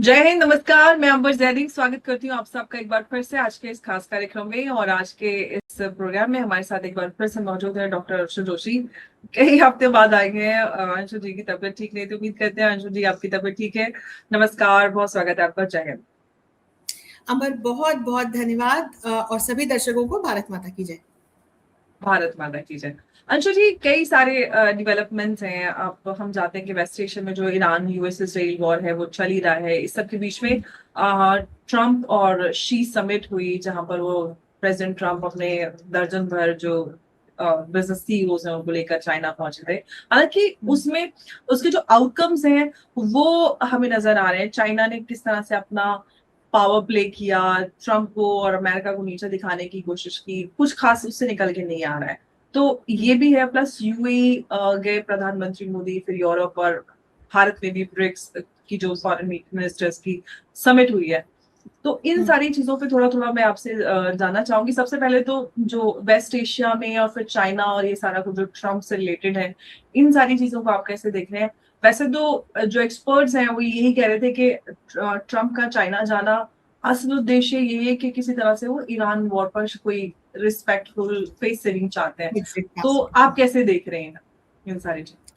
जय हिंद, नमस्कार। मैं अंबर जैदी स्वागत करती हूँ आप सबका एक बार फिर से आज के इस खास कार्यक्रम में। और आज के इस प्रोग्राम में हमारे साथ एक बार फिर से मौजूद है डॉक्टर अंशु जोशी। कई हफ्ते बाद आएंगे हैं। अंशु जी की तबीयत ठीक नहीं, तो उम्मीद करते हैं अंशु जी आपकी तबीयत ठीक है। नमस्कार, बहुत स्वागत है आपका। जय हिंद। अमर, बहुत बहुत धन्यवाद और सभी दर्शकों को भारत माता की जय। भारत माता की जय। अंशु जी, कई सारे डेवलपमेंट्स हैं। अब हम जानते हैं कि वेस्ट एशिया में जो ईरान यूएस इसराइल वॉर है वो चल ही रहा है। इस सब के बीच में ट्रम्प और शी समिट हुई, जहां पर वो प्रेसिडेंट ट्रम्प अपने दर्जन भर जो बिजनेस सीईओज हैं उनको लेकर चाइना पहुंचे थे। हालांकि उसमें उसके जो आउटकम्स हैं वो हमें नजर आ रहे हैं। चाइना ने किस तरह से अपना पावर प्ले किया, ट्रम्प को और अमेरिका को नीचे दिखाने की कोशिश की, कुछ खास उससे निकल के नहीं आ रहा है। तो ये भी है। प्लस यूएई गए प्रधानमंत्री मोदी, फिर यूरोप और भारत में भी ब्रिक्स की जो फॉरेन मिनिस्टर्स की समिट हुई है। तो इन सारी चीजों पे थोड़ा थोड़ा मैं आपसे जानना चाहूंगी। सबसे पहले तो जो वेस्ट एशिया में और फिर चाइना और ये सारा कुछ जो ट्रम्प से रिलेटेड है, इन सारी चीजों को आप कैसे देख रहे हैं? वैसे तो जो एक्सपर्ट्स हैं वो यही कह रहे थे कि ट्रम्प का चाइना जाना असल उद्देश्य यही है कि किसी तरह से वो ईरान वॉर पर कोई रिस्पेक्टफुल फेस सेविंग चाहते हैं। तो आप कैसे देख रहे हैं इन सारी चीजें?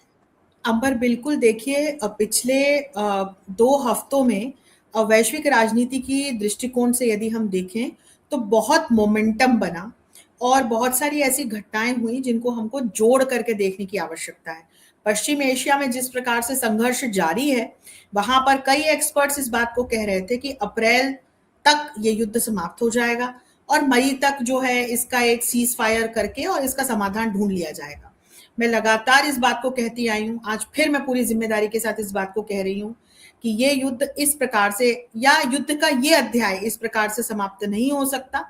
अंबर, बिल्कुल देखिए, पिछले 2 हफ्तों में वैश्विक राजनीति की दृष्टिकोण से यदि हम देखें तो बहुत मोमेंटम बना और बहुत सारी ऐसी घटनाएं हुई जिनको हमको जोड़ करके देखने की आवश्यकता है। पश्चिम एशिया में जिस प्रकार से संघर्ष जारी है, वहां पर कई एक्सपर्ट्स इस बात को कह रहे थे कि अप्रैल तक ये युद्ध समाप्त हो जाएगा और मई तक जो है इसका एक सीज फायर करके और इसका समाधान ढूंढ लिया जाएगा। मैं लगातार इस बात को कहती आई हूँ, आज फिर मैं पूरी जिम्मेदारी के साथ इस बात को कह रही हूँ कि ये युद्ध इस प्रकार से या युद्ध का ये अध्याय इस प्रकार से समाप्त नहीं हो सकता।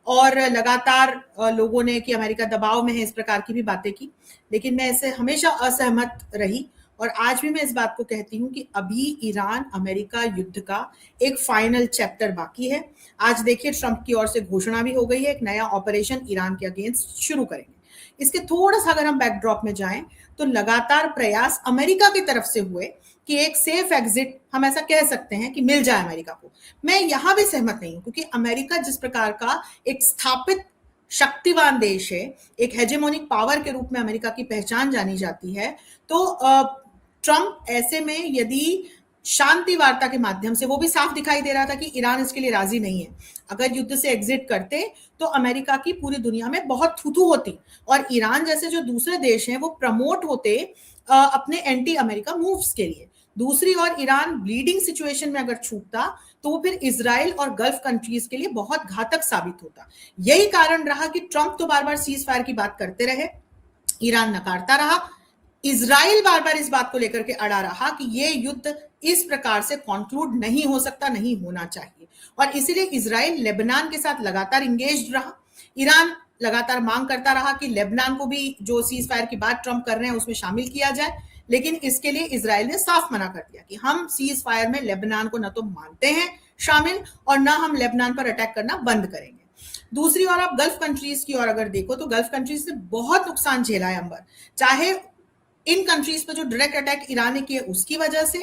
और लगातार लोगों ने कि अमेरिका दबाव में है इस प्रकार की भी बातें की, लेकिन मैं इससे हमेशा असहमत रही और आज भी मैं इस बात को कहती हूँ कि अभी ईरान अमेरिका युद्ध का एक फाइनल चैप्टर बाकी है। आज देखिए, ट्रंप की ओर से घोषणा भी हो गई है, एक नया ऑपरेशन ईरान के अगेंस्ट शुरू करेंगे। इसके थोड़ा सा अगर हम बैकड्रॉप में जाएं तो लगातार प्रयास अमेरिका की तरफ से हुए कि एक सेफ एग्जिट, हम ऐसा कह सकते हैं, कि मिल जाए अमेरिका को। मैं यहां भी सहमत नहीं हूं, क्योंकि अमेरिका जिस प्रकार का एक स्थापित शक्तिवान देश है, एक हेजेमोनिक पावर के रूप में अमेरिका की पहचान जानी जाती है, तो ट्रंप ऐसे में यदि शांति वार्ता के माध्यम से, वो भी साफ दिखाई दे रहा था कि ईरान इसके लिए राजी नहीं है, अगर युद्ध से एग्जिट करते तो अमेरिका की पूरी दुनिया में बहुत थूथू होती और ईरान जैसे जो दूसरे देश हैं वो प्रमोट होते अपने एंटी अमेरिका मूव्स के लिए। दूसरी ओर ईरान ब्लीडिंग सिचुएशन में अगर छूटता तो वो फिर इजराइल और गल्फ कंट्रीज के लिए बहुत घातक साबित होता। यही कारण रहा कि ट्रंप तो बार बार सीज फायर की बात करते रहे, ईरान नकारता रहा, इजराइल बार बार इस बात को लेकर के अड़ा रहा कि ये युद्ध इस प्रकार से कंक्लूड नहीं हो सकता, नहीं होना चाहिए, और इसीलिए इजराइल लेबनान के साथ लगातार इंगेज्ड रहा। ईरान लगातार मांग करता रहा कि लेबनान को भी जो सीज फायर की बात ट्रंप कर रहे हैं उसमें शामिल किया जाए, लेकिन इसके लिए इजराइल ने साफ मना कर दिया कि हम सीज फायर में लेबनान को न तो मानते हैं शामिल और न हम लेबनान पर अटैक करना बंद करेंगे। दूसरी ओर आप गल्फ कंट्रीज की ओर अगर देखो तो गल्फ कंट्रीज ने बहुत नुकसान झेला है अंबर, चाहे इन कंट्रीज पर जो डायरेक्ट अटैक ईरान ने किए उसकी वजह से,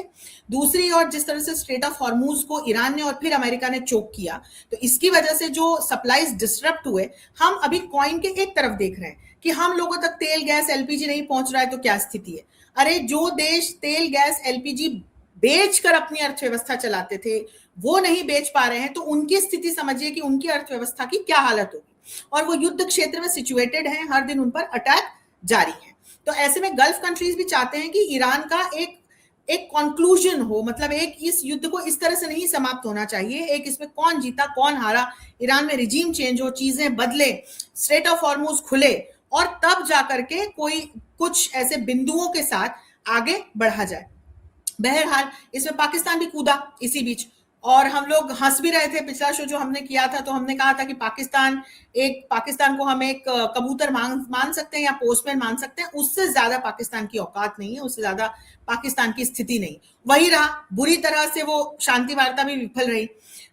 दूसरी ओर जिस तरह से स्ट्रेट ऑफ हॉर्मूज को ईरान ने और फिर अमेरिका ने चोक किया, तो इसकी वजह से जो सप्लाईज डिस्टरप्ट हुए। हम अभी कॉइन के एक तरफ देख रहे हैं कि हम लोगों तक तेल गैस एलपीजी नहीं पहुंच रहा है, तो क्या स्थिति है? अरे, जो देश तेल गैस एलपीजी बेचकर अपनी अर्थव्यवस्था चलाते थे वो नहीं बेच पा रहे हैं, तो उनकी स्थिति समझिए कि उनकी अर्थव्यवस्था की क्या हालत होगी। और वो युद्ध क्षेत्र में सिचुएटेड हैं, हर दिन उन पर अटैक जारी है। तो ऐसे में गल्फ कंट्रीज भी चाहते हैं कि ईरान का एक कंक्लूजन हो, मतलब एक इस युद्ध को इस तरह से नहीं समाप्त होना चाहिए, एक इसमें कौन जीता कौन हारा, ईरान में रिजीम चेंज हो, चीजें बदले, स्ट्रेट ऑफ हॉर्मूज खुले और तब जाकर के कोई कुछ ऐसे बिंदुओं के साथ आगे बढ़ा जाए। बहरहाल इसमें पाकिस्तान भी कूदा इसी बीच, और हम लोग हंस भी रहे थे। पिछला शो जो हमने किया था तो हमने कहा था कि पाकिस्तान को हम एक कबूतर मान सकते हैं या पोस्टमैन मान सकते हैं, उससे ज्यादा पाकिस्तान की औकात नहीं है, उससे ज्यादा पाकिस्तान की स्थिति नहीं। वही रहा, बुरी तरह से वो शांति वार्ता भी विफल रही।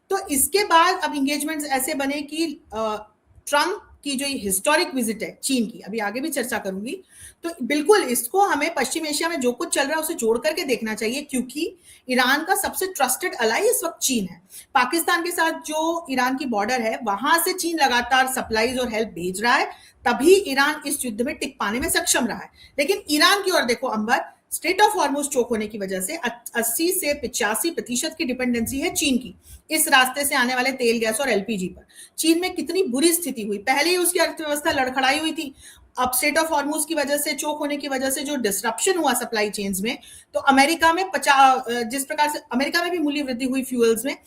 तो इसके बाद अब इंगेजमेंट्स ऐसे बने कि ट्रंप की जो हिस्टोरिक विजिट है चीन की, अभी आगे भी चर्चा करूंगी, तो बिल्कुल इसको हमें पश्चिम एशिया में जो कुछ चल रहा है उसे जोड़ करके देखना चाहिए, क्योंकि ईरान का सबसे ट्रस्टेड अलाई इस वक्त चीन है। पाकिस्तान के साथ जो ईरान की बॉर्डर है वहां से चीन लगातार सप्लाईज और हेल्प भेज रहा है, तभी ईरान इस युद्ध में टिक पाने में सक्षम रहा है। लेकिन ईरान की ओर देखो अंबर, स्ट्रेट ऑफ हॉर्मुज चोक होने की वजह से 80 से 85% की डिपेंडेंसी है चीन की इस रास्ते से आने वाले तेल, गैस और एलपीजी पर। चीन में कितनी बुरी स्थिति हुई, पहले ही उसकी अर्थव्यवस्था लड़खड़ाई हुई थी, अब स्ट्रेट ऑफ हॉर्मुज की वजह से, चोक होने की वजह से जो डिसरप्शन हुआ सप्लाई चेन्स में, तो अमेरिका में जिस प्रकार से अमेरिका में भी मूल्य वृद्धि हुई फ्यूल्स में,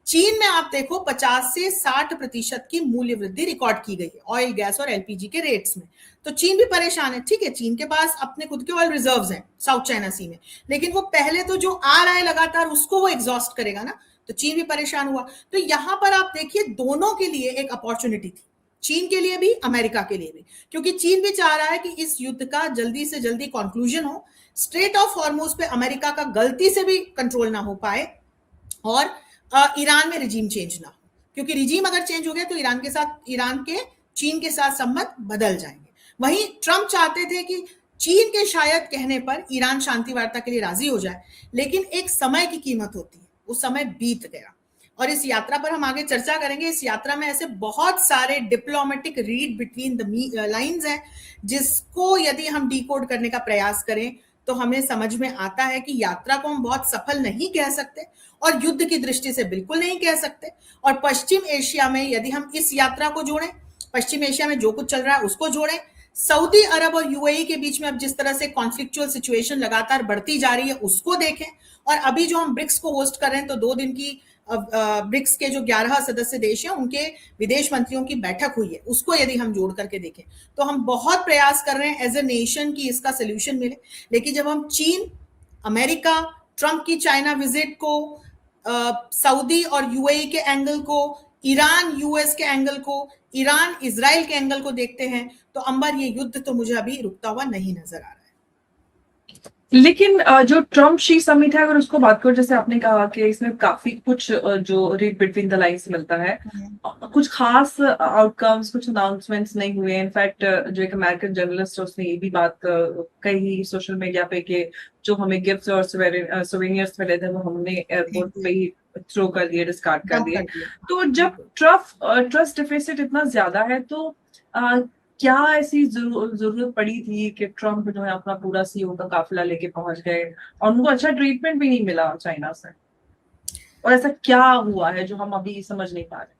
चीन में आप देखो 50 से 60% की मूल्य वृद्धि रिकॉर्ड की गई है ऑयल, गैस और एलपीजी के रेट्स में। तो चीन भी परेशान है। ठीक है, चीन के पास अपने खुद के ऑयल रिजर्व्स हैं साउथ चाइना सी में, लेकिन वो पहले तो जो आ रहा है लगातार उसको वो एग्जॉस्ट करेगा ना, तो चीन भी परेशान हुआ। तो यहां पर आप देखिए दोनों के लिए एक अपॉर्चुनिटी थी, चीन के लिए भी, अमेरिका के लिए भी, क्योंकि चीन भी चाह रहा है कि इस युद्ध का जल्दी से जल्दी कंक्लूजन हो, स्ट्रेट ऑफ हॉर्मुज पे अमेरिका का गलती से भी कंट्रोल ना हो पाए, और ईरान में रिजीम चेंज ना हो, क्योंकि रिजीम अगर चेंज हो गया तो ईरान के चीन के साथ संबंध बदल जाएंगे। वहीं ट्रंप चाहते थे कि चीन के शायद कहने पर ईरान शांति वार्ता के लिए राजी हो जाए, लेकिन एक समय की कीमत होती है, वो समय बीत गया। और इस यात्रा पर हम आगे चर्चा करेंगे। इस यात्रा में ऐसे बहुत सारे diplomatic read between the lines हैं, जिसको यदि हम डिकोड करने का प्रयास करें तो हमें समझ में आता है कि यात्रा को हम बहुत सफल नहीं कह सकते और युद्ध की दृष्टि से बिल्कुल नहीं कह सकते। और पश्चिम एशिया में यदि हम इस यात्रा को जोड़ें, पश्चिम एशिया में जो कुछ चल रहा है उसको जोड़ें, सऊदी अरब और यूएई के बीच में अब जिस तरह से कॉन्फ्लिक्चुअल सिचुएशन लगातार बढ़ती जा रही है उसको देखें, और अभी जो हम ब्रिक्स को होस्ट कर रहे हैं, तो 2 दिन की ब्रिक्स के जो 11 सदस्य देश हैं उनके विदेश मंत्रियों की बैठक हुई है, उसको यदि हम जोड़ करके देखें तो हम बहुत प्रयास कर रहे हैं एज ए नेशन की इसका सोल्यूशन मिले। लेकिन जब हम चीन, अमेरिका, ट्रंप की चाइना विजिट को, सऊदी और यूएई के एंगल को, ईरान यूएस के एंगल को, ईरान इजराइल के एंगल को देखते हैं, तो अंबर ये युद्ध तो मुझे अभी रुकता हुआ नहीं नजर आ रहा है। लेकिन जो ट्रम्प शी समिट है, अगर उसको बात करो, जैसे आपने कहा कि इसमें काफी कुछ जो रीड बिटवीन द लाइंस मिलता है, कुछ खास आउटकम्स, कुछ अनाउंसमेंट्स नहीं हुए। इनफैक्ट जो एक अमेरिकन जर्नलिस्ट है उसने ये भी बात कही सोशल मीडिया पे कि जो हमें गिफ्ट्स और सोवेनियर्स मिले थे वो हमने एयरपोर्ट पे ही थ्रो कर दिए, डिस्कार्ड कर दिए। तो जब ट्रस्ट डेफिसिट इतना ज्यादा है, तो क्या ऐसी जरूरत पड़ी थी कि ट्रम्प जो है अपना पूरा सीईओ का काफिला लेके पहुंच गए और उनको अच्छा ट्रीटमेंट भी नहीं मिला चाइना से? और ऐसा क्या हुआ है जो हम अभी समझ नहीं पा रहे?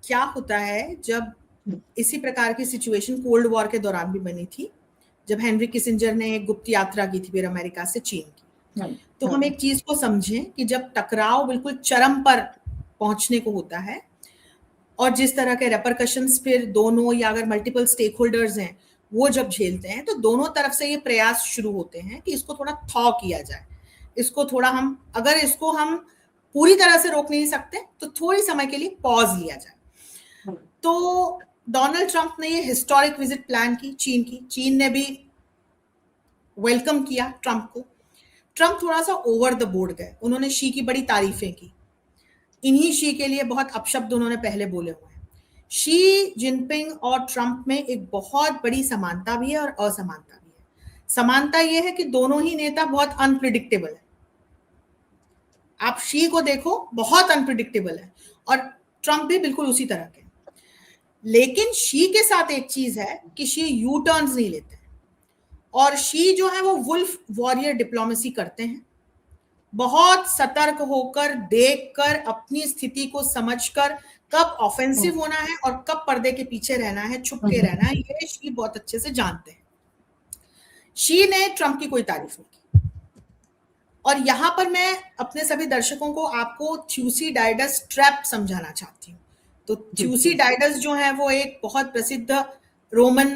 क्या होता है, जब इसी प्रकार की सिचुएशन कोल्ड वॉर के दौरान भी बनी थी, जब हेनरी किसिंजर ने एक गुप्त यात्रा की थी फिर अमेरिका से चीन की, तो हम एक चीज को समझें कि जब टकराव बिल्कुल चरम पर पहुंचने को होता है और जिस तरह के रेपरकशंस फिर दोनों या अगर मल्टीपल स्टेक होल्डर्स हैं वो जब झेलते हैं, तो दोनों तरफ से ये प्रयास शुरू होते हैं कि इसको थोड़ा थॉ किया जाए, इसको थोड़ा हम, अगर इसको हम पूरी तरह से रोक नहीं सकते तो थोड़ी समय के लिए पॉज लिया जाए। तो डोनाल्ड ट्रंप ने ये हिस्टोरिक विजिट प्लान की चीन की, चीन ने भी वेलकम किया ट्रंप को। ट्रंप थोड़ा सा ओवर द बोर्ड गए, उन्होंने शी की बड़ी तारीफें की, इन्हीं शी के लिए बहुत अपशब्द उन्होंने पहले बोले हुए हैं। शी जिनपिंग और ट्रंप में एक बहुत बड़ी समानता भी है और असमानता भी है। समानता यह है कि दोनों ही नेता बहुत अनप्रिडिक्टेबल है, आप शी को देखो बहुत अनप्रिडिक्टेबल है, और ट्रंप भी बिल्कुल उसी तरह के। लेकिन शी के साथ एक चीज है कि शी यू टर्न्स नहीं लेते, और शी जो है वो वुल्फ वॉरियर डिप्लोमेसी करते हैं, बहुत सतर्क होकर, देखकर, अपनी स्थिति को समझकर कब ऑफेंसिव होना है और कब पर्दे के पीछे रहना है, छुप के रहना है, ये शी बहुत अच्छे से जानते हैं। शी ने ट्रंप की कोई तारीफ नहीं की। और यहां पर मैं अपने सभी दर्शकों को आपको थ्यूसिडाइडस ट्रैप समझाना चाहती हूँ। तो थ्यूसिडाइडस जो है वो एक बहुत प्रसिद्ध रोमन,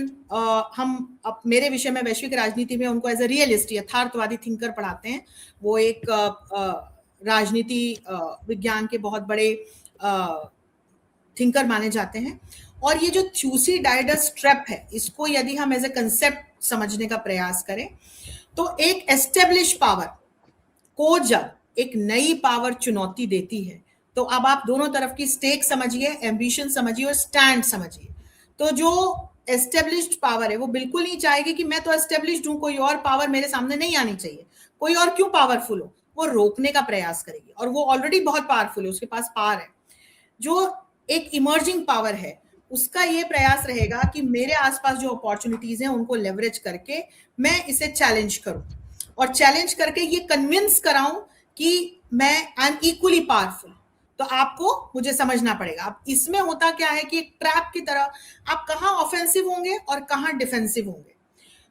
हम अब मेरे विषय में वैश्विक राजनीति में उनको एज ए रियलिस्ट, यथार्थवादी थिंकर पढ़ाते हैं। वो एक राजनीति विज्ञान के बहुत बड़े थिंकर माने जाते हैं। और ये जो थ्यूसिडाइडस ट्रैप है, इसको यदि हम एज ए कंसेप्ट समझने का प्रयास करें, तो एक एस्टेब्लिश पावर को जब एक नई पावर चुनौती देती है, तो अब आप दोनों तरफ की स्टेक समझिए, एम्बिशन समझिए और स्टैंड समझिए। तो जो एस्टेब्लिश्ड पावर है वो बिल्कुल नहीं चाहेगी कि मैं तो एस्टेब्लिश्ड हूं, कोई और पावर मेरे सामने नहीं आनी चाहिए, कोई और क्यों पावरफुल हो, वो रोकने का प्रयास करेगी। और वो ऑलरेडी बहुत पावरफुल है, उसके पास पावर है। जो एक इमर्जिंग पावर है उसका ये प्रयास रहेगा कि मेरे आसपास जो अपॉर्चुनिटीज हैं उनको लेवरेज करके मैं इसे चैलेंज करूं, और चैलेंज करके ये कन्विंस कराऊं कि मैं आई एम इक्वली पावरफुल। तो आपको मुझे समझना पड़ेगा। अब इसमें होता क्या है कि एक ट्रैप की तरह आप कहाँ ऑफेंसिव होंगे और कहाँ डिफेंसिव होंगे।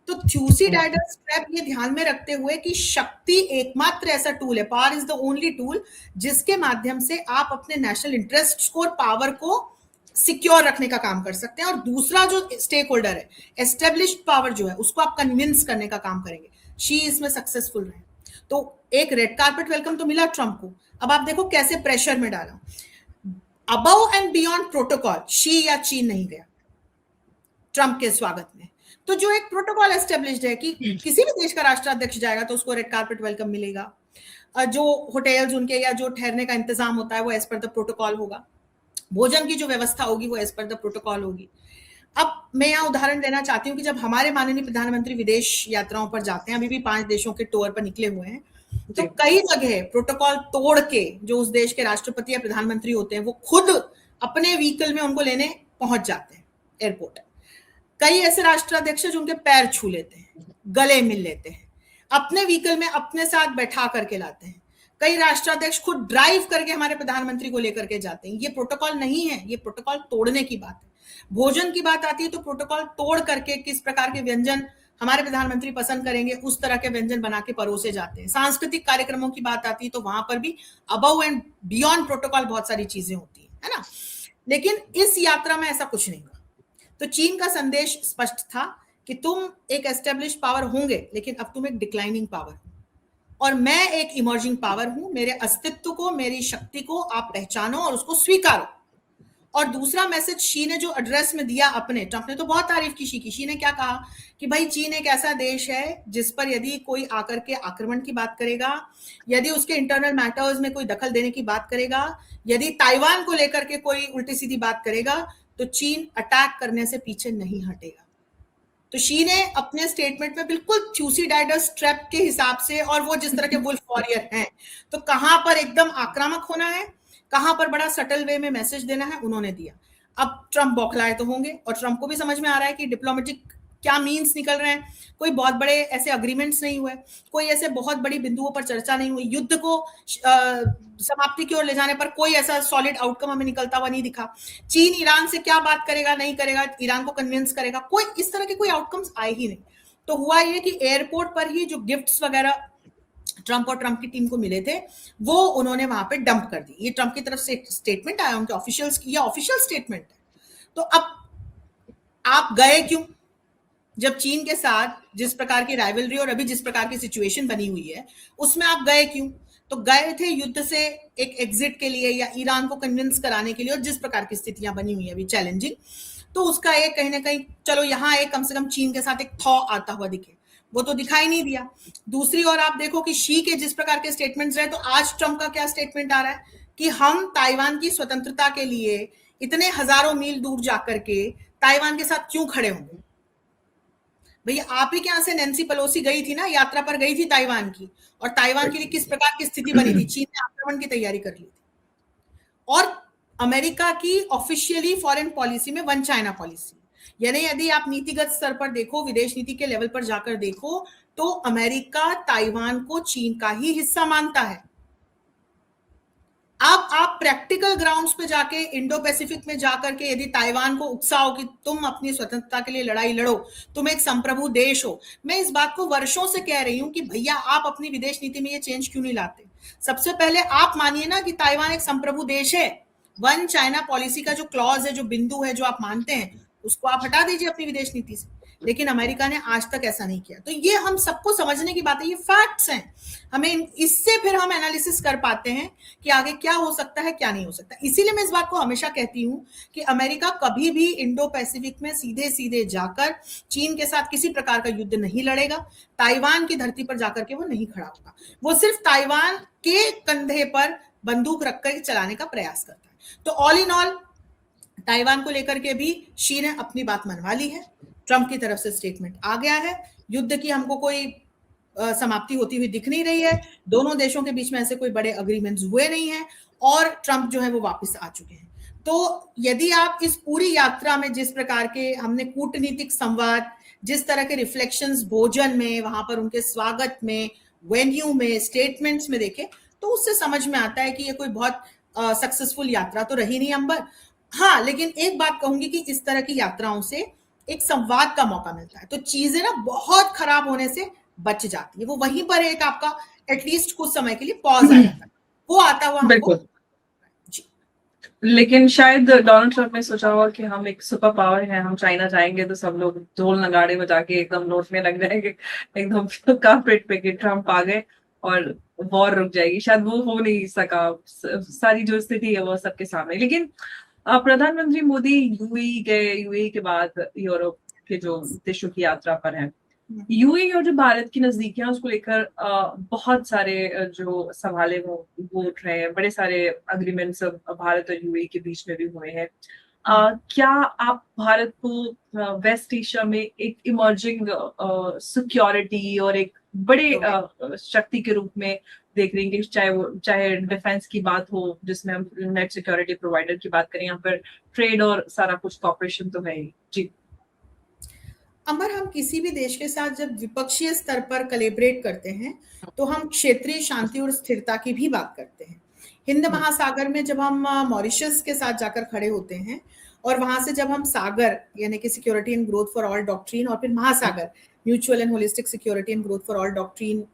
तो थ्यूसीडाइडस ट्रैप ये ध्यान में रखते हुए कि शक्ति एकमात्र ऐसा टूल है, power is the only tool जिसके माध्यम से आप अपने नेशनल इंटरेस्ट को और पावर को सिक्योर रखने का काम कर सकते हैं। और दूसरा जो स्टेक होल्डर है, एस्टेब्लिश्ड पावर जो है, उसको आप कन्विंस करने का काम करेंगे। शी इसमें सक्सेसफुल रहे। तो एक रेड कार्पेट वेलकम तो मिला ट्रंप को। अब आप देखो कैसे प्रेशर में डाला। Above and beyond protocol she या चीन नहीं गया ट्रंप के स्वागत में। तो जो एक प्रोटोकॉल एस्टेब्लिश्ड है कि किसी भी देश का राष्ट्राध्यक्ष जाएगा तो उसको रेड कार्पेट वेलकम मिलेगा, जो होटल्स उनके या जो ठहरने का इंतजाम होता है वो एज पर द प्रोटोकॉल होगा, भोजन की जो व्यवस्था होगी वो एज पर द प्रोटोकॉल होगी। अब मैं यहाँ उदाहरण देना चाहती हूँ कि जब हमारे माननीय प्रधानमंत्री विदेश यात्राओं पर जाते हैं, अभी भी 5 देशों के टूर पर निकले हुए हैं, तो कई जगह प्रोटोकॉल तोड़ के जो उस देश के राष्ट्रपति या प्रधानमंत्री होते हैं वो खुद अपने व्हीकल में उनको लेने पहुंच जाते हैं एयरपोर्ट। कई ऐसे राष्ट्राध्यक्ष जो उनके पैर छू लेते हैं, गले मिल लेते हैं, अपने व्हीकल में अपने साथ बैठा करके लाते हैं। कई राष्ट्राध्यक्ष खुद ड्राइव करके हमारे प्रधानमंत्री को लेकर के जाते हैं। ये प्रोटोकॉल नहीं है, ये प्रोटोकॉल तोड़ने की बात है। भोजन की बात आती है तो प्रोटोकॉल तोड़ करके किस प्रकार के व्यंजन हमारे प्रधानमंत्री पसंद करेंगे उस तरह के व्यंजन बना के परोसे जाते हैं। सांस्कृतिक कार्यक्रमों की बात आती है तो वहां पर भी अबव एंड बियॉन्ड प्रोटोकॉल बहुत सारी चीजें होती है ना। लेकिन इस यात्रा में ऐसा कुछ नहीं हुआ। तो चीन का संदेश स्पष्ट था कि तुम एक एस्टेब्लिश्ड पावर होंगे लेकिन अब तुम एक डिक्लाइनिंग पावर हो और मैं एक इमर्जिंग पावर हूं। मेरे अस्तित्व को, मेरी शक्ति को आप पहचानो और उसको स्वीकारो। और दूसरा मैसेज शी ने जो एड्रेस में दिया अपने, ट्रंप ने तो बहुत तारीफ की शी की। शी ने क्या कहा कि भाई चीन एक ऐसा देश है जिस पर यदि कोई आकर के आक्रमण की बात करेगा, यदि उसके इंटरनल मैटर्स में कोई दखल देने की बात करेगा, यदि ताइवान को लेकर के कोई उल्टी सीधी बात करेगा तो चीन अटैक करने से पीछे नहीं हटेगा। तो शी ने अपने स्टेटमेंट में बिल्कुल थ्यूसीडाइडस ट्रैप के हिसाब से, और वो जिस तरह के वुल्फ वॉरियर हैं, तो कहां पर एकदम आक्रामक होना है, कहां पर बड़ा सटल वे में मैसेज देना है, उन्होंने दिया। अब ट्रंप बौखलाए तो होंगे और ट्रंप को भी समझ में आ रहा है कि डिप्लोमेटिक क्या मीन्स निकल रहे हैं। कोई बहुत बड़े ऐसे अग्रीमेंट्स नहीं हुए, कोई ऐसे बहुत बड़ी बिंदुओं पर चर्चा नहीं हुई, युद्ध को समाप्ति की ओर ले जाने पर कोई ऐसा सॉलिड आउटकम हमें निकलता हुआ नहीं दिखा। चीन ईरान से क्या बात करेगा, नहीं करेगा, ईरान को कन्विंस करेगा, कोई इस तरह के कोई आउटकम्स आए ही नहीं। तो हुआ ये कि एयरपोर्ट पर ही जो गिफ्ट्स वगैरह ट्रंप और ट्रंप की टीम को मिले थे वो उन्होंने वहां पे डंप कर दी। ये ट्रंप की तरफ से स्टेटमेंट आया, उनके ऑफिशियल्स की, ये ऑफिशियल स्टेटमेंट है। तो अब आप गए क्यों? जब चीन के साथ जिस प्रकार की राइवलरी और अभी जिस प्रकार की सिचुएशन बनी हुई है उसमें आप गए क्यों? तो गए थे युद्ध से एक एग्जिट के लिए या ईरान को कन्विंस कराने के लिए, और जिस प्रकार की स्थितियां बनी हुई है अभी चैलेंजिंग, तो उसका एक कहीं ना कहीं चलो यहाँ एक कम से कम चीन के साथ एक थॉ आता हुआ दिखे, वो तो दिखाई नहीं दिया। दूसरी ओर आप देखो कि शी के जिस प्रकार के स्टेटमेंट्स रहे, तो आज ट्रंप का क्या स्टेटमेंट आ रहा है कि हम ताइवान की स्वतंत्रता के लिए इतने हजारों मील दूर जाकर के ताइवान के साथ क्यों खड़े होंगे? भैया आप ही के यहाँ से नैन्सी पेलोसी गई थी ना, यात्रा पर गई थी ताइवान की, और ताइवान के लिए किस प्रकार की स्थिति बनी थी, चीन ने आक्रमण की तैयारी कर ली थी। और अमेरिका की ऑफिशियली फॉरेन पॉलिसी में वन चाइना पॉलिसी, यानी यदि आप नीतिगत स्तर पर देखो, विदेश नीति के लेवल पर जाकर देखो, तो अमेरिका ताइवान को चीन का ही हिस्सा मानता है। अब आप प्रैक्टिकल ग्राउंड्स पे जाके इंडो पैसिफिक में जाकर के यदि ताइवान को उकसाओ कि तुम अपनी स्वतंत्रता के लिए लड़ाई लड़ो, तुम एक संप्रभु देश हो, मैं इस बात को वर्षों से कह रही हूं कि भैया आप अपनी विदेश नीति में ये चेंज क्यों नहीं लाते? सबसे पहले आप मानिए ना कि ताइवान एक संप्रभु देश है। वन चाइना पॉलिसी का जो क्लॉज है, जो बिंदु है, जो आप मानते हैं, उसको आप हटा दीजिए अपनी विदेश नीति से। लेकिन अमेरिका ने आज तक ऐसा नहीं किया। तो ये हम सबको समझने की बात है, ये फैक्ट्स हैं। हमें इससे फिर हम एनालिसिस कर पाते हैं कि आगे क्या हो सकता है, क्या नहीं हो सकता। इसीलिए मैं इस बात को हमेशा कहती हूं कि अमेरिका कभी भी इंडो पैसिफिक में सीधे सीधे जाकर चीन के साथ किसी प्रकार का युद्ध नहीं लड़ेगा। ताइवान की धरती पर जाकर के वो नहीं खड़ा होगा। वो सिर्फ ताइवान के कंधे पर बंदूक रखकर चलाने का प्रयास करता है। तो ऑल इन ऑल ताइवान को लेकर के भी शी ने अपनी बात मनवा ली है, ट्रंप की तरफ से स्टेटमेंट आ गया है, युद्ध की हमको कोई समाप्ति होती हुई दिख नहीं रही है, दोनों देशों के बीच में ऐसे कोई बड़े अग्रीमेंट्स हुए नहीं हैं और ट्रंप जो है वो वापस आ चुके हैं। तो यदि आप इस पूरी यात्रा में जिस प्रकार के हमने कूटनीतिक संवाद, जिस तरह के रिफ्लेक्शंस भोजन में, वहां पर उनके स्वागत में, वेन्यू में, स्टेटमेंट्स में देखे, तो उससे समझ में आता है कि ये कोई बहुत सक्सेसफुल यात्रा तो रही नहीं अंबर। हाँ, लेकिन एक बात कहूंगी कि इस तरह की यात्राओं से एक संवाद का मौका मिलता है, तो चीजें ना बहुत खराब होने से बच जाती है। वो वहीं पर एक आपका एटलीस्ट कुछ समय के लिए पॉज आ जाता है, वो आता हुआ हमको। बिल्कुल। लेकिन शायद डोनाल्ड ट्रंप ने सोचा होगा कि हम एक सुपर पावर हैं, हम चाइना जाएंगे तो सब लोग ढोल नगाड़े बजा के एकदम लौटने लग जाएंगे एकदम कारपेट पे कि ट्रंप आ गए और वॉर रुक जाएगी। शायद वो हो नहीं सका, सारी जो स्थिति है वो सबके सामने। लेकिन प्रधानमंत्री मोदी यूएई गए, यूएई के बाद यूरोप के जो देशों की यात्रा पर है। यूएई और जो भारत की नजदीकियां उसको लेकर बहुत सारे जो सवाल वो उठ रहे हैं, बड़े सारे अग्रीमेंट्स भारत और यूएई के बीच में भी हुए हैं। क्या आप भारत को वेस्ट एशिया में एक इमर्जिंग सिक्योरिटी और एक बड़े शक्ति के रूप में देख रहे हैं? चाहे डिफेंस की बात हो, जिसमें हम नेट सिक्योरिटी प्रोवाइडर की बात करें, यहाँ पर ट्रेड और सारा कुछ कॉपरेशन तो है ही। जी अमर, हम किसी भी देश के साथ जब द्विपक्षीय स्तर पर कोलैबोरेट करते हैं तो हम क्षेत्रीय शांति और स्थिरता की भी बात करते हैं। हिंद महासागर में जब हम मॉरिशस के साथ जाकर खड़े होते हैं और वहां से जब हम सागर यानी कि security and growth for all doctrine और फिर महासागर mutual and holistic security and growth for all doctrine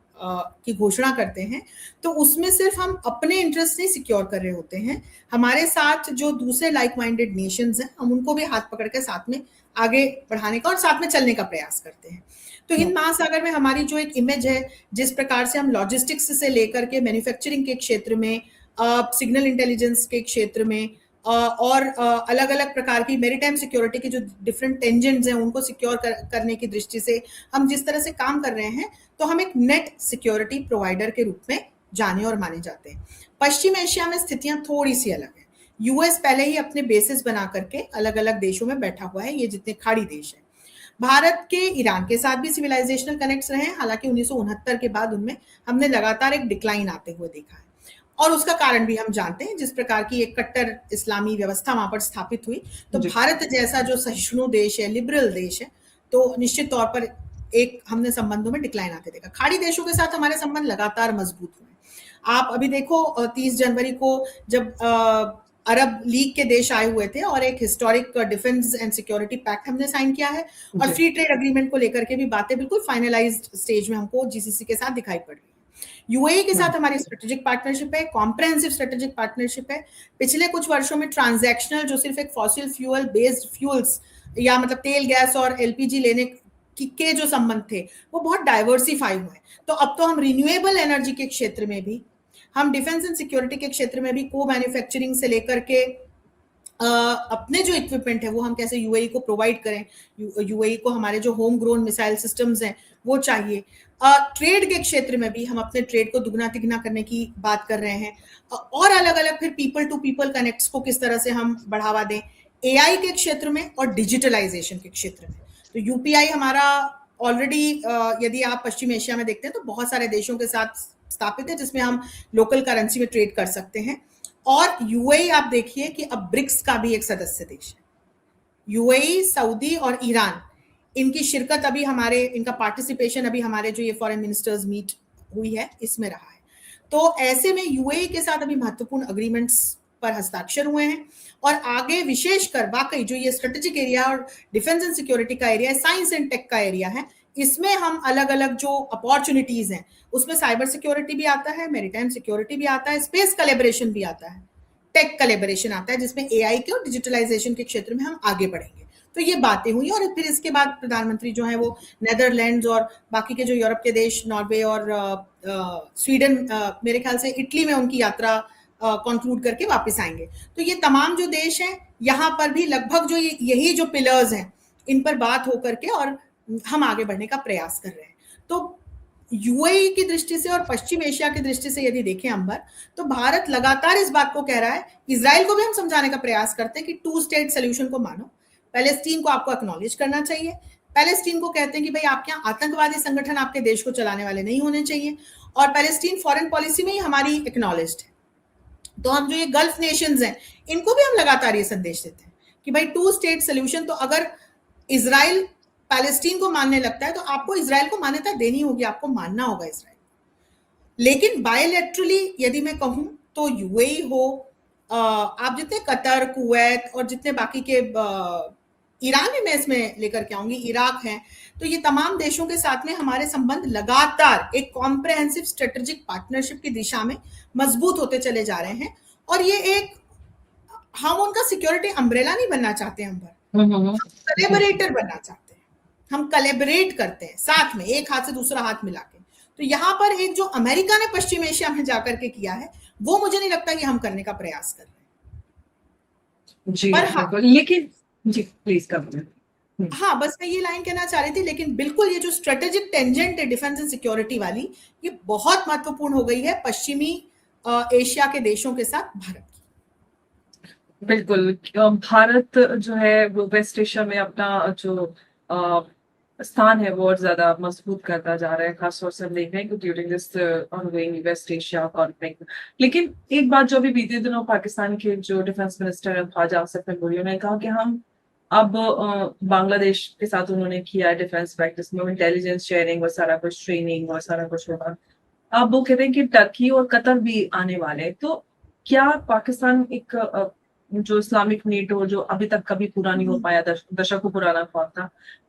की घोषणा करते हैं, तो उसमें सिर्फ हम अपने इंटरेस्ट नहीं सिक्योर कर रहे होते हैं, हमारे साथ जो दूसरे लाइक माइंडेड नेशंस हैं हम उनको भी हाथ पकड़ के साथ में आगे बढ़ाने का और साथ में चलने का प्रयास करते हैं। तो हिंद महासागर में हमारी जो एक इमेज है, जिस प्रकार से हम लॉजिस्टिक्स से लेकर के मैन्युफैक्चरिंग के क्षेत्र में, सिग्नल इंटेलिजेंस के क्षेत्र में और अलग अलग प्रकार की मेरीटाइम सिक्योरिटी के जो डिफरेंट टेंजेंट्स हैं उनको सिक्योर करने की दृष्टि से हम जिस तरह से काम कर रहे हैं, तो हम एक नेट सिक्योरिटी प्रोवाइडर के रूप में जाने और माने जाते हैं। पश्चिम एशिया में स्थितियां थोड़ी सी अलग है। यूएस पहले ही अपने बेसिस बना करके अलग अलग देशों में बैठा हुआ है, ये जितने खाड़ी देश हैं। भारत के ईरान के साथ भी सिविलाइजेशनल कनेक्ट्स रहे हैं, हालांकि 1969 के बाद उनमें हमने लगातार एक डिक्लाइन आते हुए देखा है और उसका कारण भी हम जानते हैं। जिस प्रकार की एक कट्टर इस्लामी व्यवस्था वहां पर स्थापित हुई, तो भारत जैसा जो सहिष्णु देश है, लिबरल देश है, तो निश्चित तौर पर एक हमने संबंधों में डिक्लाइन आते देखा। खाड़ी देशों के साथ हमारे संबंध लगातार मजबूत हुए। आप अभी देखो 30 जनवरी को जब अरब लीग के देश आए हुए थे और एक historic defence and security pact हमने साइन किया है और फ्री ट्रेड अग्रीमेंट को लेकर के भी बातें बिल्कुल फाइनलाइज्ड स्टेज में हमको जीसीसी के साथ दिखाई पड़ रही है। यूएई के साथ हमारी स्ट्रेटेजिक पार्टनरशिप है, कॉम्प्रिहेंसिव स्ट्रेटेजिक पार्टनरशिप है। पिछले कुछ वर्षों में ट्रांजैक्शनल जो सिर्फ एक फॉसिल फ्यूल बेस्ड फ्यूल्स या मतलब तेल गैस और एलपीजी लेने के जो संबंध थे वो बहुत डाइवर्सिफाई हुए। तो अब तो हम रिन्यूएबल एनर्जी के क्षेत्र में भी, हम डिफेंस एंड सिक्योरिटी के क्षेत्र में भी को मैन्युफैक्चरिंग से लेकर के अपने जो इक्विपमेंट है वो हम कैसे यूएई को प्रोवाइड करें। यूएई को हमारे जो होम ग्रोन मिसाइल सिस्टम्स हैं वो चाहिए। ट्रेड के क्षेत्र में भी हम अपने ट्रेड को दुगना तिगना करने की बात कर रहे हैं और अलग अलग फिर पीपल टू पीपल कनेक्ट्स को किस तरह से हम बढ़ावा दें एआई के क्षेत्र में और डिजिटलाइजेशन के क्षेत्र में। तो यूपीआई हमारा ऑलरेडी यदि आप पश्चिम एशिया में देखते हैं तो बहुत सारे देशों के साथ स्थापित है जिसमें हम लोकल करेंसी में ट्रेड कर सकते हैं। और यूएई आप देखिए कि अब ब्रिक्स का भी एक सदस्य देश है। यूएई, सऊदी और ईरान, इनकी शिरकत अभी हमारे, इनका पार्टिसिपेशन अभी हमारे जो ये फॉरेन मिनिस्टर्स मीट हुई है इसमें रहा है। तो ऐसे में यूएई के साथ अभी महत्वपूर्ण अग्रीमेंट्स पर हस्ताक्षर हुए हैं और आगे विशेषकर वाकई जो ये स्ट्रेटेजिक एरिया और डिफेंस एंड सिक्योरिटी का एरिया है, साइंस एंड टेक का एरिया है, इसमें हम अलग अलग जो अपॉर्चुनिटीज हैं उसमें साइबर सिक्योरिटी भी आता है, मैरीटाइम सिक्योरिटी भी आता है, स्पेस कोलैबोरेशन भी आता है, टेक कोलैबोरेशन आता है, जिसमें एआई के और डिजिटलाइजेशन के क्षेत्र में हम आगे बढ़ेंगे। तो ये बातें हुई और फिर इसके बाद प्रधानमंत्री जो है वो नेदरलैंड्स और बाकी के जो यूरोप के देश, नॉर्वे और स्वीडन, मेरे ख्याल से इटली में उनकी यात्रा कंक्लूड करके वापस आएंगे। तो ये तमाम जो देश हैं यहाँ पर भी लगभग जो यही जो पिलर्स हैं इन पर बात होकर के और हम आगे बढ़ने का प्रयास कर रहे हैं। तो यूएई की दृष्टि से और पश्चिम एशिया की दृष्टि से यदि देखें अंबर, तो भारत लगातार इस बात को कह रहा है, इजराइल को भी हम समझाने का प्रयास करते हैं कि टू स्टेट सोल्यूशन को मानो, पैलेस्टीन को आपको एक्नॉलेज करना चाहिए, पैलेस्टीन को कहते हैं कि भाई आपके यहाँ आतंकवादी संगठन आपके देश को चलाने वाले नहीं होने चाहिए, और पैलेस्टीन फॉरेन पॉलिसी में ही हमारी एक्नॉलेज्ड है। तो हम जो ये गल्फ नेशंस हैं, इनको भी हम लगातार ये संदेश देते हैं कि भाई टू स्टेट सोल्यूशन, तो अगर इजराइल पैलेस्टीन को मानने लगता है तो आपको इजराइल को मान्यता देनी होगी, आपको मानना होगा इजराइल। लेकिन बायलैटरली यदि मैं कहूं तो यूएई हो, आप जितने कतर, कुवैत और जितने बाकी के ईरान भी मैं इसमें लेकर के आऊंगी, इराक है, तो ये तमाम देशों के साथ में हमारे संबंध लगातार एक कॉम्प्रहेंसिव स्ट्रेटेजिक पार्टनरशिप की दिशा में मजबूत होते चले जा रहे हैं। और ये एक, हम उनका सिक्योरिटी अम्ब्रेला नहीं बनना चाहते, हम कलेबरेटर बनना चाहते हैं, हम कलेबरेट करते हैं साथ में, एक हाथ से दूसरा हाथ मिला के। तो यहाँ पर एक जो अमेरिका ने पश्चिम एशिया में जाकर के किया है, वो मुझे नहीं लगता कि हम करने का प्रयास कर रहे हैं। जी पर हाँ, लेकिन जी प्लीज करिए। हाँ, बस मैं ये लाइन कहना चाह रही थी, लेकिन बिल्कुल ये जो स्ट्रेटेजिक टेंजेंट है डिफेंस एंड सिक्योरिटी वाली, ये बहुत महत्वपूर्ण हो गई है पश्चिमी एशिया के देशों के साथ भारत की। बिल्कुल, भारत जो है वो वेस्ट एशिया में अपना जो स्थान है वो और ज्यादा मजबूत करता जा रहा है, खासतौर से हम देख रहे हैं कि during this ongoing West Asia conflict. लेकिन एक बात जो अभी बीते दिनों पाकिस्तान के जो डिफेंस मिनिस्टर है ख्वाजा आसिफ महमूद ने कहा कि हम अब बांग्लादेश के साथ उन्होंने किया है डिफेंस प्रैक्टिस में इंटेलिजेंस शेयरिंग और सारा कुछ ट्रेनिंग और सारा कुछ होगा। अब वो कहते हैं कि टर्की और कतर भी आने वाले हैं। तो क्या पाकिस्तान एक जो इस्लामिक नेटो जो अभी तक कभी पूरा नहीं हो पाया, दशकों पुराना ख्वाब था,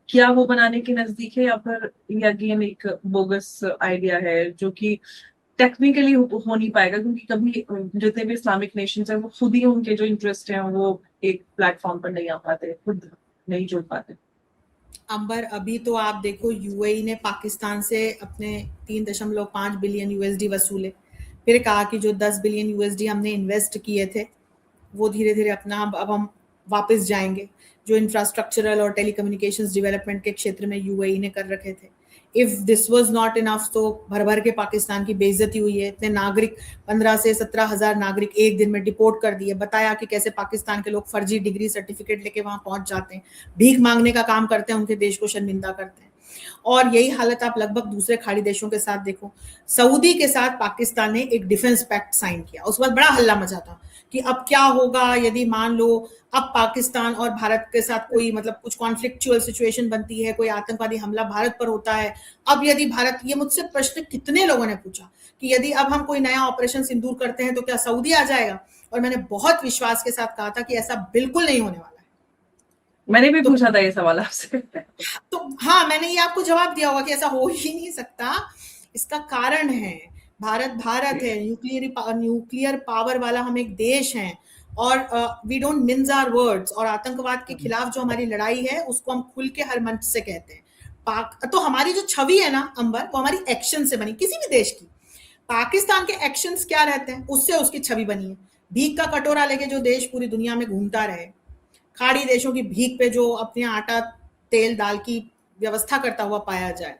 क्या वो बनाने के नजदीक है, या फिर ये अगेन एक बोगस आइडिया है जो कि टेक्निकली हो नहीं पाएगा, क्योंकि कभी जितने भी इस्लामिक नेशंस हैं वो खुद ही उनके जो इंटरेस्ट हैं वो एक प्लेटफॉर्म पर नहीं आ पाते, खुद नहीं जुड़ पाते। अंबर, अभी तो आप देखो यूएई ने पाकिस्तान से अपने 3.5 बिलियन यूएसडी वसूले, फिर कहा कि जो 10 बिलियन यूएसडी हमने इन्वेस्ट किए थे वो धीरे धीरे अपना अब हम वापस जाएंगे, जो इंफ्रास्ट्रक्चरल और टेलीकम्युनिकेशंस डेवलपमेंट के क्षेत्र में यूएई ने कर रखे थे। If this was not enough, तो भर भर के पाकिस्तान की बेइज्जती हुई है, इतने नागरिक 15 से 17 हजार नागरिक एक दिन में डिपोर्ट कर दिए, बताया कि कैसे पाकिस्तान के लोग फर्जी डिग्री सर्टिफिकेट लेके वहां पहुंच जाते हैं, भीख मांगने का काम करते हैं, उनके देश को शर्मिंदा करते हैं। और यही हालत आप लगभग दूसरे खाड़ी देशों के साथ देखो। सऊदी के साथ पाकिस्तान ने एक डिफेंस पैक्ट साइन किया, उस वक्त बड़ा हल्ला मचा था कि अब क्या होगा यदि मान लो अब पाकिस्तान और भारत के साथ कोई मतलब कुछ कॉन्फ्लिक्चुअल सिचुएशन बनती है, कोई आतंकवादी हमला भारत पर होता है, अब यदि भारत, ये मुझसे प्रश्न कितने लोगों ने पूछा कि यदि अब हम कोई नया ऑपरेशन सिंदूर करते हैं तो क्या सऊदी आ जाएगा, और मैंने बहुत विश्वास के साथ कहा था कि ऐसा बिल्कुल नहीं होने वाला है। मैंने भी पूछा था ये सवाल आपसे। तो हाँ, मैंने ये आपको जवाब दिया होगा कि ऐसा हो ही नहीं सकता। इसका कारण है भारत है, न्यूक्लियर पावर वाला हम एक देश हैं, और we don't mince our words, और आतंकवाद के खिलाफ जो हमारी लड़ाई है उसको हम खुल के हर मंच से कहते हैं। तो हमारी जो छवि है ना अंबर, वो हमारी एक्शन से बनी, किसी भी देश की। पाकिस्तान के एक्शंस क्या रहते हैं, उससे उसकी छवि बनी है। भीख का कटोरा लेके जो देश पूरी दुनिया में घूमता रहे, खाड़ी देशों की भीख पे जो अपने आटा तेल दाल की व्यवस्था करता हुआ पाया जाए,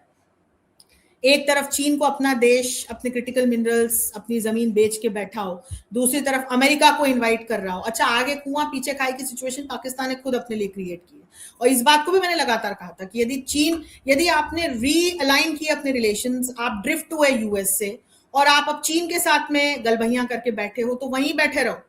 एक तरफ चीन को अपना देश, अपने क्रिटिकल मिनरल्स, अपनी जमीन बेच के बैठा हो, दूसरी तरफ अमेरिका को इनवाइट कर रहा हो। अच्छा, आगे कुआं पीछे खाई की सिचुएशन पाकिस्तान ने खुद अपने लिए क्रिएट की है। और इस बात को भी मैंने लगातार कहा था कि यदि आपने रीअलाइन किए अपने रिलेशंस, आप ड्रिफ्ट हुए यूएस से और आप अब चीन के साथ में गलबहियां करके बैठे हो, तो वहीं बैठे रहो।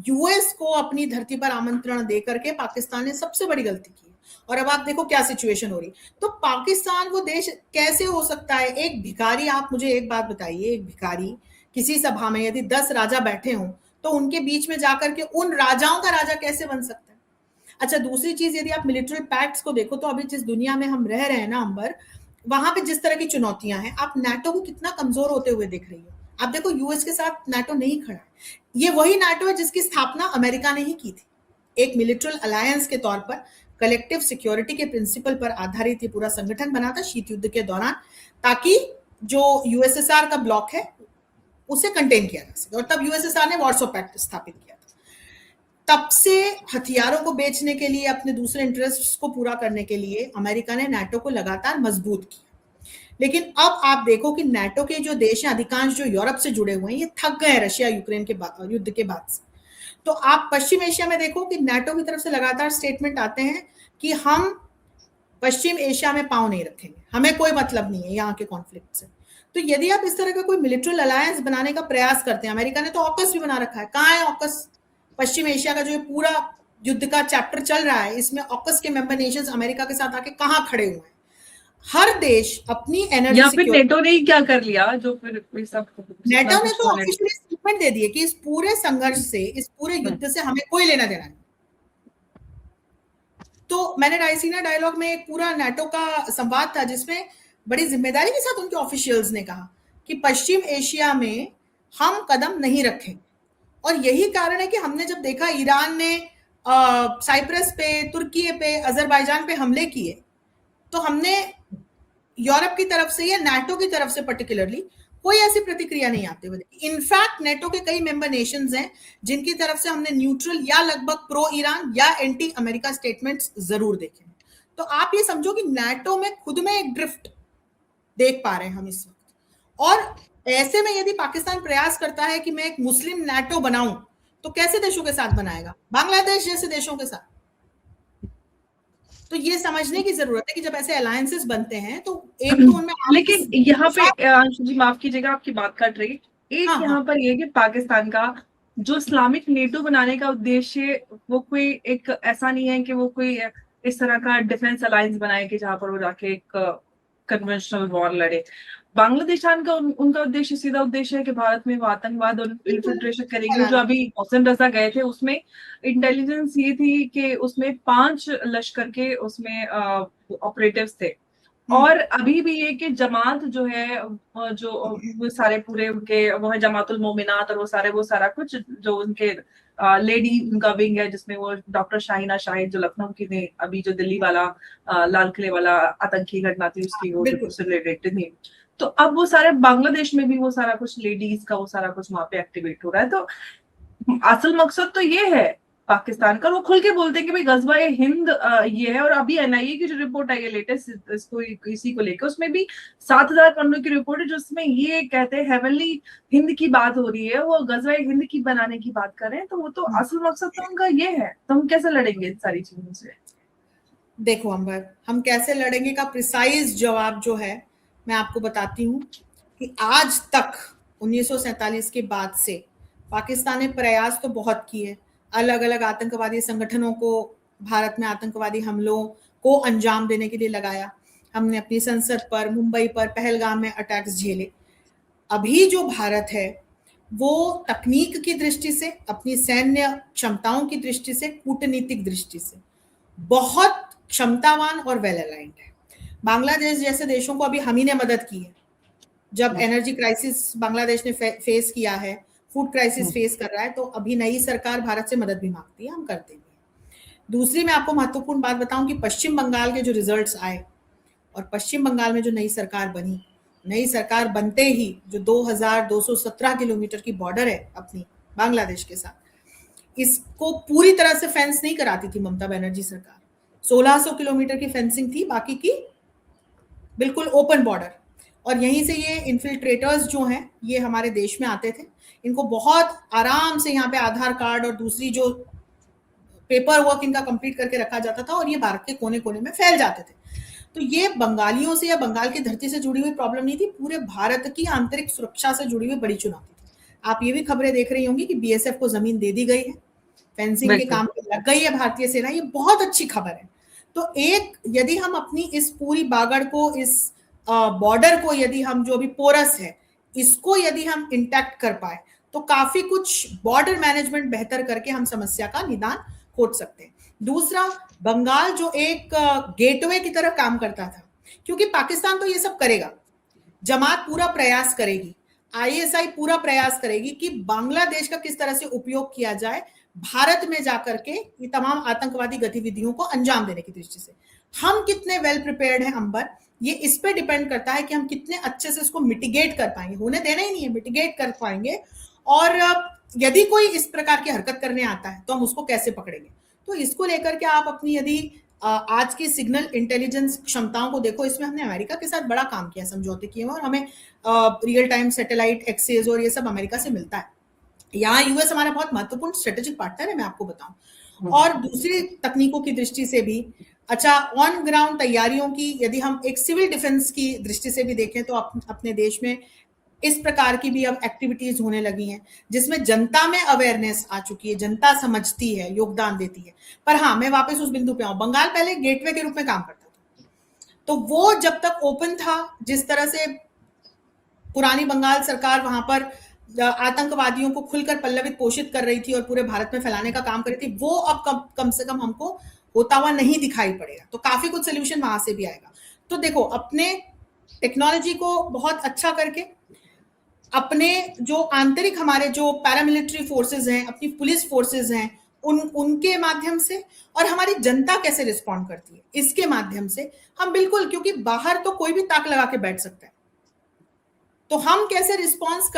यूएस को अपनी धरती पर आमंत्रण दे करके पाकिस्तान ने सबसे बड़ी गलती की, और अब आप देखो क्या सिचुएशन हो रही। तो पाकिस्तान वो देश कैसे हो सकता है? एक भिखारी, आप मुझे एक बात बताइए, एक भिखारी किसी सभा में यदि 10 राजा बैठे हों तो उनके बीच में जाकर के उन राजाओं का राजा कैसे बन सकता है? अच्छा, दूसरी चीज, यदि आप मिलिट्री पैक्ट्स को देखो तो अभी जिस दुनिया में हम रह रहे हैं ना अंबर, वहां पे जिस तरह की चुनौतियां हैं, आप नाटो को कितना कमजोर होते हुए देख रही हो। आप देखो यूएस के साथ नाटो नहीं खड़ा है। ये वही नाटो है जिसकी स्थापना अमेरिका ने ही की थी, एक मिलिट्री अलायंस के तौर पर, कलेक्टिव सिक्योरिटी के प्रिंसिपल पर आधारित ये पूरा संगठन बना था शीत युद्ध के दौरान, ताकि जो यूएसएसआर का ब्लॉक है उसे कंटेन किया जा सके। और तब यूएसएसआर ने वॉर्सो पैक्ट स्थापित किया था। तब से हथियारों को बेचने के लिए, अपने दूसरे इंटरेस्ट्स को पूरा करने के लिए अमेरिका ने नाटो को लगातार मजबूत किया। लेकिन अब आप देखो कि नाटो के जो देश हैं, अधिकांश जो यूरोप से जुड़े हुए हैं, ये थक गए रशिया यूक्रेन के युद्ध के बाद से। तो आप पश्चिम एशिया में देखो कि नाटो की तरफ से लगातार स्टेटमेंट आते हैं कि हम पश्चिम एशिया में पांव नहीं रखेंगे, हमें कोई मतलब नहीं है यहाँ के कॉन्फ्लिक्ट से। तो यदि आप इस तरह का कोई मिलिट्री अलायंस बनाने का प्रयास करते हैं, अमेरिका ने तो ऑकस भी बना रखा है, कहाँ है ऑकस? पश्चिम एशिया का जो पूरा युद्ध का चैप्टर चल रहा है, इसमें ऑकस के मेंबर नेशंस अमेरिका के साथ आके कहाँ खड़े हुए हैं? हर देश अपनी एनर्जी या फिर सिक्योरिटी, नेटो ने ही क्या कर लिया जो फिर ये सब नेटो ने कुछ तो होने। ऑफिशियली स्टेटमेंट दे दिए कि इस पूरे संघर्ष से, इस पूरे युद्ध से हमें कोई लेना देना नहीं। तो मैंने रायसीना डायलॉग में एक पूरा नाटो का संवाद था जिसमें बड़ी जिम्मेदारी के साथ उनके ऑफिशियल्स ने कहा कि पश्चिम एशिया में हम कदम नहीं रखेंगे। और यही कारण है कि हमने जब देखा ईरान ने साइप्रस पे, तुर्की पे, अजरबैजान पे हमले किए, तो हमने यूरोप की तरफ से या नाटो की तरफ से पर्टिकुलरली कोई ऐसी प्रतिक्रिया नहीं आती हुई। इनफैक्ट नाटो के कई मेंबर नेशंस हैं जिनकी तरफ से हमने न्यूट्रल या लगभग प्रो ईरान या एंटी अमेरिका स्टेटमेंट्स जरूर देखे। तो आप ये समझो कि नाटो में खुद में एक ड्रिफ्ट देख पा रहे हैं हम इस वक्त। और ऐसे में यदि पाकिस्तान प्रयास करता है कि मैं एक मुस्लिम नाटो बनाऊं, तो कैसे देशों के साथ बनाएगा? बांग्लादेश जैसे देशों के साथ। तो ये समझने की जरूरत है कि जब ऐसे अलायंसेस बनते हैं तो एक तो उनमें लेकिन यहाँ पे अंशु जी माफ कीजिएगा, आपकी बात कट रही। एक हाँ, यहाँ पर ये कि पाकिस्तान का जो इस्लामिक नेटो बनाने का उद्देश्य, वो कोई एक ऐसा नहीं है कि वो कोई इस तरह का डिफेंस अलायंस बनाए कि जहां पर वो जाके एक कन्वेंशनल वॉर लड़े। बांग्लादेश का उनका उद्देश्य, सीधा उद्देश्य है कि भारत में वो आतंकवाद और इन्फिल्ट्रेशन करेंगे। जो अभी मोहसिन रजा गए थे उसमें इंटेलिजेंस ये थी कि उसमें 5 लश्कर के उसमें ऑपरेटिव्स थे। और अभी भी ये कि जमात जो है, जो वो सारे पूरे उनके वो है जमातुल मोमिनात, और वो सारा कुछ जो उनके लेडी उनका विंग है, जिसमें वो डॉक्टर शाहीना शाहिद जो लखनऊ की थी, अभी जो दिल्ली वाला लाल किले वाला आतंकी घटना थी उसकी वो उससे रिलेटेड थी। तो अब वो सारे बांग्लादेश में भी वो सारा कुछ लेडीज का वो सारा कुछ वहां पे एक्टिवेट हो रहा है। तो असल मकसद तो ये है पाकिस्तान का। वो खुल के बोलते हैं कि भाई गजवा हिंद ये है। और अभी एनआईए की जो रिपोर्ट आई है लेटेस्ट इसको इसी को लेकर, उसमें भी 7,000 पन्नों की रिपोर्ट है जिसमें ये कहते हैं हेवनली हिंद की बात हो रही है, वो गजवा हिंद की बनाने की बात कर रहे हैं। तो वो तो असल मकसद तो उनका ये है। तो हम कैसे लड़ेंगे इन सारी चीजों से? देखो अंबर, हम कैसे लड़ेंगे का प्रिसाइज जवाब जो है मैं आपको बताती हूँ कि आज तक 1947 के बाद से पाकिस्तान ने प्रयास तो बहुत किए, अलग अलग आतंकवादी संगठनों को भारत में आतंकवादी हमलों को अंजाम देने के लिए लगाया। हमने अपनी संसद पर, मुंबई पर, पहलगाम में अटैक्स झेले। अभी जो भारत है वो तकनीक की दृष्टि से, अपनी सैन्य क्षमताओं की दृष्टि से, कूटनीतिक दृष्टि से बहुत क्षमतावान और वेल अलाइंड है। बांग्लादेश जैसे देशों को अभी हम ही ने मदद की है। जब एनर्जी क्राइसिस बांग्लादेश ने फेस किया है, फूड क्राइसिस फेस कर रहा है, तो अभी नई सरकार भारत से मदद भी मांगती है, हम कर देंगे। दूसरी मैं आपको महत्वपूर्ण बात बताऊं कि पश्चिम बंगाल के जो रिजल्ट्स आए और पश्चिम बंगाल में जो नई सरकार बनी, नई सरकार बनते ही जो 2217 किलोमीटर की बॉर्डर है अपनी बांग्लादेश के साथ, इसको पूरी तरह से फेंस नहीं कराती थी ममता बनर्जी सरकार। 1600 किलोमीटर की फेंसिंग थी, बाकी की बिल्कुल ओपन बॉर्डर। और यहीं से ये इन्फिल्ट्रेटर्स जो हैं ये हमारे देश में आते थे। इनको बहुत आराम से यहाँ पे आधार कार्ड और दूसरी जो पेपर वर्क इनका कंप्लीट करके रखा जाता था और ये भारत के कोने कोने में फैल जाते थे। तो ये बंगालियों से या बंगाल की धरती से जुड़ी हुई प्रॉब्लम नहीं थी, पूरे भारत की आंतरिक सुरक्षा से जुड़ी हुई बड़ी चुनौती थी। आप ये भी खबरें देख रही होंगी कि बीएसएफ को जमीन दे दी गई है, फेंसिंग के काम पे लग गई है भारतीय सेना। ये बहुत अच्छी खबर है। तो एक, यदि हम अपनी इस पूरी बागड़ को, इस बॉर्डर को यदि हम जो भी पोरस है इसको यदि हम इंटैक्ट कर पाए तो काफी कुछ बॉर्डर मैनेजमेंट बेहतर करके हम समस्या का निदान खोज सकते हैं। दूसरा, बंगाल जो एक गेटवे की तरह काम करता था, क्योंकि पाकिस्तान तो ये सब करेगा, जमात पूरा प्रयास करेगी, आईएसआई पूरा प्रयास करेगी कि बांग्लादेश का किस तरह से उपयोग किया जाए भारत में जाकर के ये तमाम आतंकवादी गतिविधियों को अंजाम देने की दृष्टि से। हम कितने वेल प्रिपेयर्ड हैं अंबर, ये इस पे डिपेंड करता है कि हम कितने अच्छे से इसको मिटिगेट कर पाएंगे। होने देना ही नहीं है, मिटिगेट कर पाएंगे। और यदि कोई इस प्रकार की हरकत करने आता है तो हम उसको कैसे पकड़ेंगे। तो इसको लेकर के आप अपनी यदि आज की सिग्नल इंटेलिजेंस क्षमताओं को देखो, इसमें हमने अमेरिका के साथ बड़ा काम किया, समझौते किए और हमें रियल टाइम सैटेलाइट एक्सेस और ये सब अमेरिका से मिलता है। यहाँ यूएस हमारा बहुत महत्वपूर्ण स्ट्रेटेजिक पार्टनर है, मैं आपको बताऊं। और दूसरी तकनीकों की दृष्टि से भी अच्छा, ऑन ग्राउंड तैयारियों की यदि हम एक सिविल डिफेंस की दृष्टि से भी देखें तो अपने देश में इस प्रकार की भी अब एक्टिविटीज होने लगी हैं जिसमें जनता में अवेयरनेस आ चुकी है, जनता समझती है, योगदान देती है। पर हाँ, मैं वापस उस बिंदु पे आऊं, बंगाल पहले गेटवे के रूप में काम करता था, तो वो जब तक ओपन था, जिस तरह से पुरानी बंगाल सरकार वहां पर आतंकवादियों को खुलकर पल्लवित पोषित कर रही थी और पूरे भारत में फैलाने का काम कर रही थी, वो अब कम से कम हमको होता हुआ नहीं दिखाई पड़ेगा। तो काफी कुछ सोल्यूशन वहां से भी आएगा। तो देखो, अपने टेक्नोलॉजी को बहुत अच्छा करके, अपने जो आंतरिक हमारे जो पैरामिलिट्री फोर्सेस हैं, अपनी पुलिस फोर्सेस हैं, उनके माध्यम से, और हमारी जनता कैसे रिस्पॉन्ड करती है इसके माध्यम से हम बिल्कुल, क्योंकि बाहर तो कोई भी ताक लगा के बैठ सकता है, तो हम कैसे रिस्पॉन्स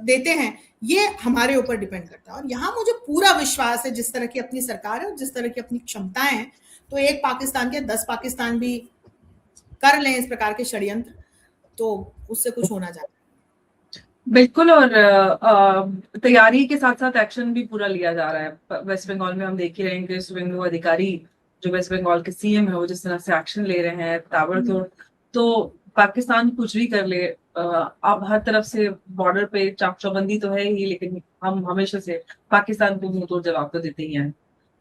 देते हैं ये हमारे ऊपर डिपेंड करता है। और यहाँ मुझे पूरा विश्वास है, जिस तरह की अपनी सरकार है और जिस तरह की अपनी क्षमताएं हैं, तो एक पाकिस्तान के 10 पाकिस्तान भी कर लें इस प्रकार के षड्यंत्र, तो उससे कुछ होना चाहिए। बिल्कुल। और तैयारी के साथ साथ एक्शन भी पूरा लिया जा रहा है। वेस्ट बंगाल में हम देख ही रहे हैं कि शुभेंदु अधिकारी जो वेस्ट बंगाल के सीएम है, वो जिस तरह से एक्शन ले रहे हैं ताबड़तोड़, तो पाकिस्तान कुछ भी कर ले, अब हर तरफ से बॉर्डर पे चाक चौबंदी तो है ही, लेकिन हम हमेशा से पाकिस्तान को मुंह तोड़ जवाब तो देते ही हैं।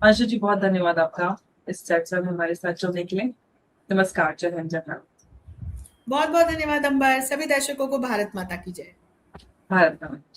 अंशु जी, बहुत धन्यवाद आपका इस चर्चा में हमारे साथ जुड़ने के लिए। नमस्कार। जय हिंद, जय भारत। बहुत बहुत धन्यवाद अंबर। सभी दर्शकों को भारत माता की जय। भारत माता।